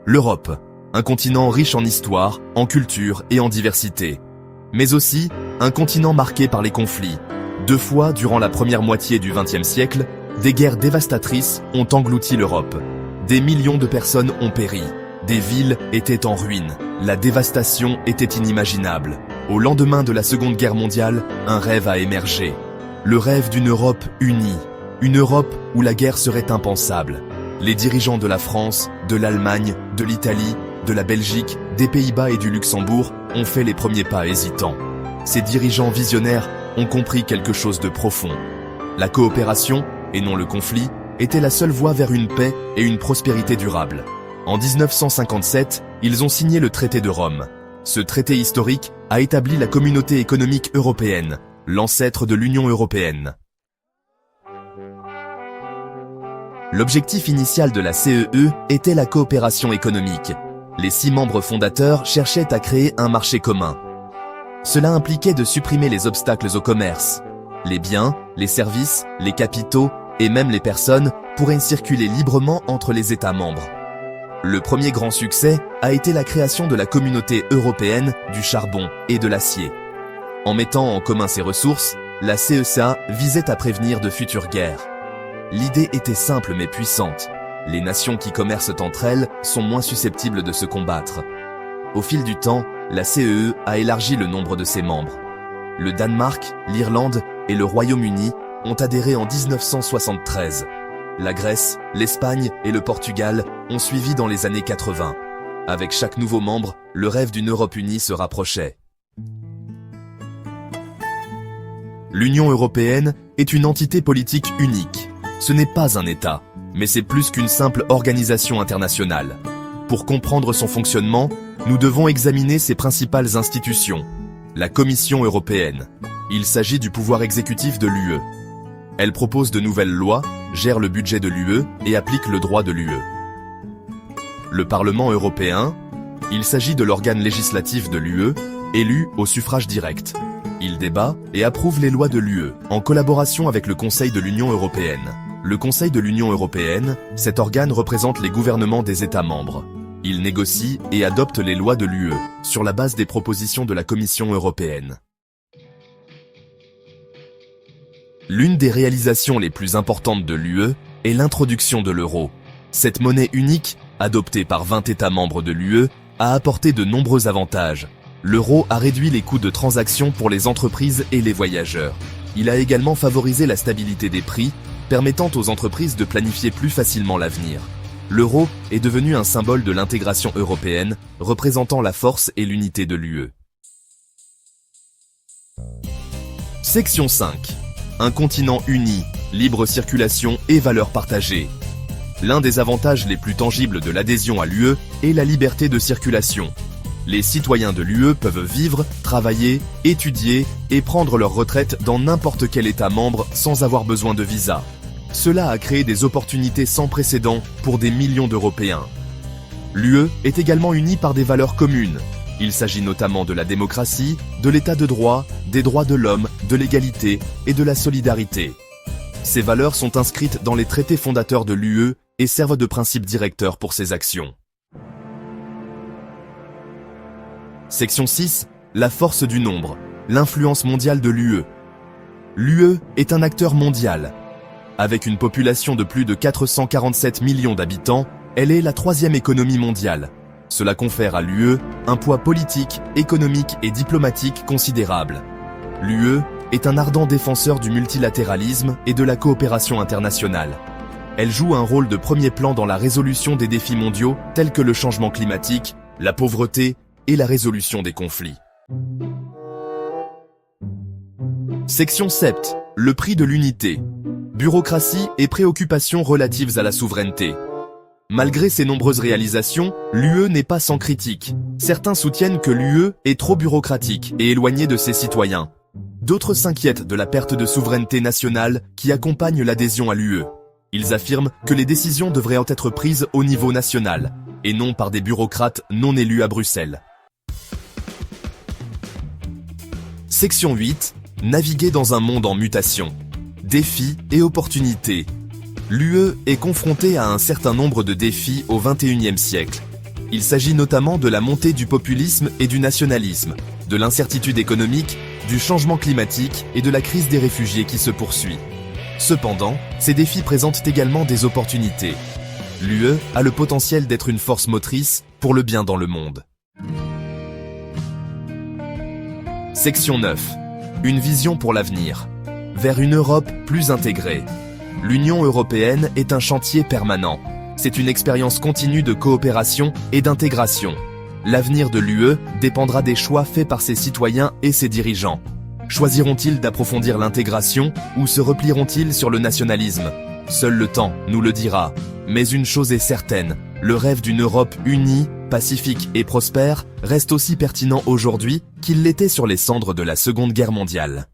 L'Europe, un continent riche en histoire, en culture et en diversité. Mais aussi, un continent marqué par les conflits. 2 fois, durant la première moitié du XXe siècle, des guerres dévastatrices ont englouti l'Europe. Des millions de personnes ont péri. Des villes étaient en ruine. La dévastation était inimaginable. Au lendemain de la Seconde Guerre mondiale, un rêve a émergé. Le rêve d'une Europe unie. Une Europe où la guerre serait impensable. Les dirigeants de la France, de l'Allemagne, de l'Italie, de la Belgique, des Pays-Bas et du Luxembourg ont fait les premiers pas hésitants. Ces dirigeants visionnaires ont compris quelque chose de profond. La coopération, et non le conflit, était la seule voie vers une paix et une prospérité durable. En 1957, ils ont signé le traité de Rome. Ce traité historique a établi la Communauté économique européenne, l'ancêtre de l'Union européenne. L'objectif initial de la CEE était la coopération économique. Les 6 membres fondateurs cherchaient à créer un marché commun. Cela impliquait de supprimer les obstacles au commerce. Les biens, les services, les capitaux et même les personnes pourraient circuler librement entre les États membres. Le premier grand succès a été la création de la Communauté européenne du charbon et de l'acier. En mettant en commun ces ressources, la CECA visait à prévenir de futures guerres. L'idée était simple mais puissante. Les nations qui commercent entre elles sont moins susceptibles de se combattre. Au fil du temps, la CEE a élargi le nombre de ses membres. Le Danemark, l'Irlande et le Royaume-Uni ont adhéré en 1973. La Grèce, l'Espagne et le Portugal ont suivi dans les années 80. Avec chaque nouveau membre, le rêve d'une Europe unie se rapprochait. L'Union européenne est une entité politique unique. Ce n'est pas un État, mais c'est plus qu'une simple organisation internationale. Pour comprendre son fonctionnement, nous devons examiner ses principales institutions. La Commission européenne. Il s'agit du pouvoir exécutif de l'UE. Elle propose de nouvelles lois, gère le budget de l'UE et applique le droit de l'UE. Le Parlement européen. Il s'agit de l'organe législatif de l'UE, élu au suffrage direct. Il débat et approuve les lois de l'UE, en collaboration avec le Conseil de l'Union européenne. Le Conseil de l'Union européenne, cet organe représente les gouvernements des États membres. Il négocie et adopte les lois de l'UE, sur la base des propositions de la Commission européenne. L'une des réalisations les plus importantes de l'UE est l'introduction de l'euro. Cette monnaie unique, adoptée par 20 États membres de l'UE, a apporté de nombreux avantages. L'euro a réduit les coûts de transaction pour les entreprises et les voyageurs. Il a également favorisé la stabilité des prix, permettant aux entreprises de planifier plus facilement l'avenir. L'euro est devenu un symbole de l'intégration européenne, représentant la force et l'unité de l'UE. Section 5. Un continent uni, libre circulation et valeurs partagées. L'un des avantages les plus tangibles de l'adhésion à l'UE est la liberté de circulation. Les citoyens de l'UE peuvent vivre, travailler, étudier et prendre leur retraite dans n'importe quel État membre sans avoir besoin de visa. Cela a créé des opportunités sans précédent pour des millions d'Européens. L'UE est également unie par des valeurs communes. Il s'agit notamment de la démocratie, de l'état de droit, des droits de l'homme, de l'égalité et de la solidarité. Ces valeurs sont inscrites dans les traités fondateurs de l'UE et servent de principe directeur pour ses actions. Section 6. La force du nombre, l'influence mondiale de l'UE. L'UE est un acteur mondial. Avec une population de plus de 447 millions d'habitants, elle est la 3e économie mondiale. Cela confère à l'UE un poids politique, économique et diplomatique considérable. L'UE est un ardent défenseur du multilatéralisme et de la coopération internationale. Elle joue un rôle de premier plan dans la résolution des défis mondiaux tels que le changement climatique, la pauvreté et la résolution des conflits. Section 7. Le prix de l'unité. Bureaucratie et préoccupations relatives à la souveraineté. Malgré ses nombreuses réalisations, l'UE n'est pas sans critique. Certains soutiennent que l'UE est trop bureaucratique et éloignée de ses citoyens. D'autres s'inquiètent de la perte de souveraineté nationale qui accompagne l'adhésion à l'UE. Ils affirment que les décisions devraient être prises au niveau national, et non par des bureaucrates non élus à Bruxelles. Section 8. Naviguer dans un monde en mutation. Défis et opportunités. L'UE est confrontée à un certain nombre de défis au XXIe siècle. Il s'agit notamment de la montée du populisme et du nationalisme, de l'incertitude économique, du changement climatique et de la crise des réfugiés qui se poursuit. Cependant, ces défis présentent également des opportunités. L'UE a le potentiel d'être une force motrice pour le bien dans le monde. Section 9. Une vision pour l'avenir. Vers une Europe plus intégrée. L'Union européenne est un chantier permanent. C'est une expérience continue de coopération et d'intégration. L'avenir de l'UE dépendra des choix faits par ses citoyens et ses dirigeants. Choisiront-ils d'approfondir l'intégration ou se replieront-ils sur le nationalisme? Seul le temps nous le dira. Mais une chose est certaine, le rêve d'une Europe unie, pacifique et prospère reste aussi pertinent aujourd'hui qu'il l'était sur les cendres de la Seconde Guerre mondiale.